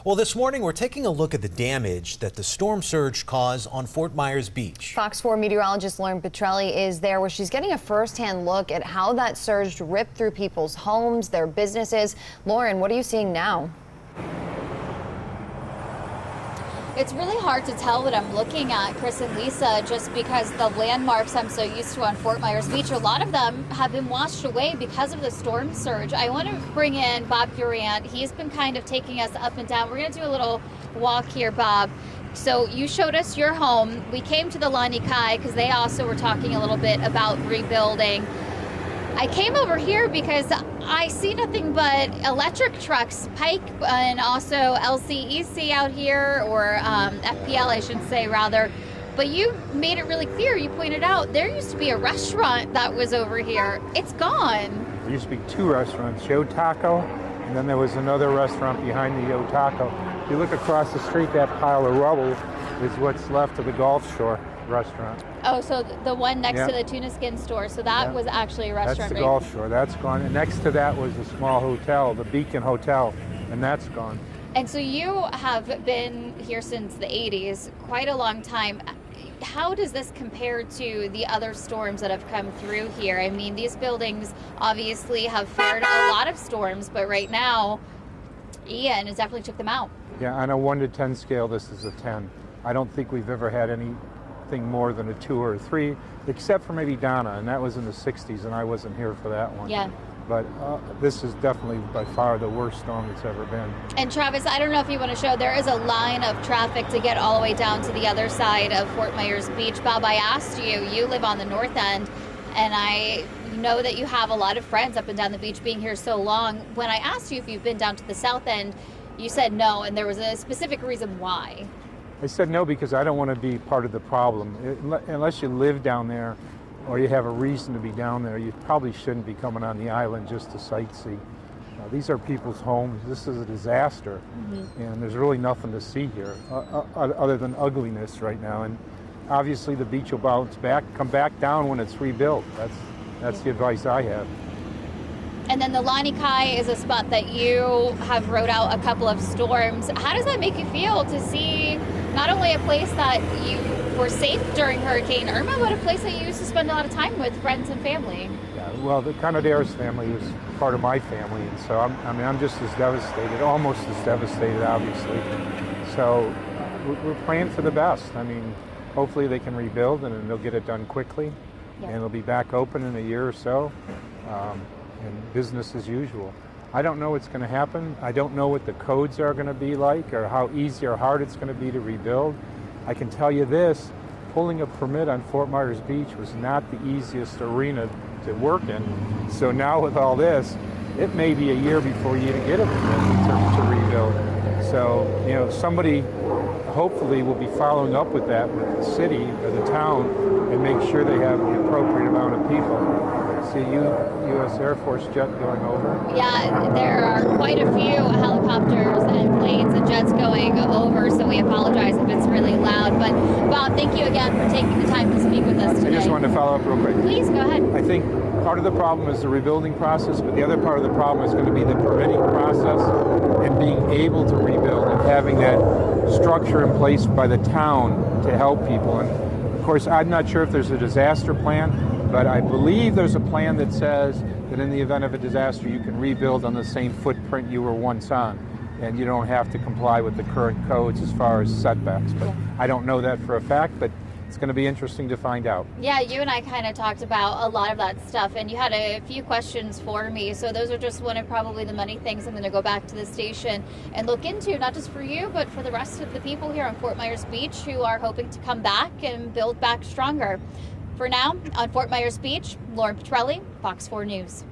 Well, this morning we're taking a look at the damage that the storm surge caused on Fort Myers Beach. Fox 4 meteorologist Lauren Petrelli is there where she's getting a first-hand look at how that surge ripped through people's homes, their businesses. Lauren, what are you seeing now? It's really hard to tell what I'm looking at, Chris and Lisa, just because the landmarks I'm so used to on Fort Myers Beach, a lot of them have been washed away because of the storm surge. I want to bring in Bob Durant. He's been kind of taking us up and down. We're going to do a little walk here, Bob. So you showed us your home. We came to the Lani Kai because they also were talking a little bit about rebuilding. I came over here because I see nothing but electric trucks, Pike and also LCEC out here, or FPL I should say rather. But you made it really clear, you pointed out there used to be a restaurant that was over here. It's gone. There used to be two restaurants, Yo Taco, and then there was another restaurant behind the Yo Taco. If you look across the street, that pile of rubble is what's left of the Gulf Shore restaurant. Oh, so the one next to the tuna skin store. So that was actually a restaurant. That's the right? Gulf Shore. That's gone. And next to that was a small hotel, the Beacon Hotel, and that's gone. And so you have been here since the 80s, quite a long time. How does this compare to the other storms that have come through here? I mean, these buildings obviously have fared a lot of storms, but right now, Ian has definitely took them out. Yeah, on a 1 to 10 scale, this is a 10. I don't think we've ever had anything more than a 2 or a 3, except for maybe Donna, and that was in the 60s, and I wasn't here for that one. Yeah. But this is definitely by far the worst storm that's ever been. And Travis, I don't know if you want to show, there is a line of traffic to get all the way down to the other side of Fort Myers Beach. Bob, I asked you, you live on the north end, and I know that you have a lot of friends up and down the beach being here so long. When I asked you if you've been down to the south end, you said no, and there was a specific reason why. I said no because I don't want to be part of the problem. Unless you live down there or you have a reason to be down there, you probably shouldn't be coming on the island just to sightsee. These are people's homes. This is a disaster, and there's really nothing to see here other than ugliness right now. And obviously the beach will bounce back, come back down when it's rebuilt. That's the advice I have. And then the Lani Kai is a spot that you have rode out a couple of storms. How does that make you feel to see not only a place that you were safe during Hurricane Irma, but a place that you used to spend a lot of time with friends and family? Yeah, well, the Canaderos family was part of my family, and so I'm just as devastated, almost as devastated, obviously. So we're praying for the best. I mean, hopefully they can rebuild and they'll get it done quickly, and it'll be back open in a year or so. And business as usual. I don't know what's going to happen. I don't know what the codes are going to be like or how easy or hard it's going to be to rebuild. I can tell you this, pulling a permit on Fort Myers Beach was not the easiest arena to work in. So now with all this, it may be a year before you even get a permit to rebuild. So, you know, somebody hopefully will be following up with that with the city or the town and make sure they have the appropriate amount of people. See U.S. Air Force jet going over. Yeah, there are quite a few helicopters and planes and jets going over, so we apologize if it's really loud. But Bob, thank you again for taking the time to speak with us today. I just wanted to follow up real quick. Please, go ahead. I think part of the problem is the rebuilding process, but the other part of the problem is going to be the permitting process and being able to rebuild and having that structure in place by the town to help people. And of course, I'm not sure if there's a disaster plan, but I believe there's a plan that says that in the event of a disaster, you can rebuild on the same footprint you were once on, and you don't have to comply with the current codes as far as setbacks. But I don't know that for a fact, but it's going to be interesting to find out. Yeah, you and I kind of talked about a lot of that stuff, and you had a few questions for me. So those are just one of probably the many things I'm going to go back to the station and look into, not just for you, but for the rest of the people here on Fort Myers Beach who are hoping to come back and build back stronger. For now, on Fort Myers Beach, Lauren Petrelli, Fox 4 News.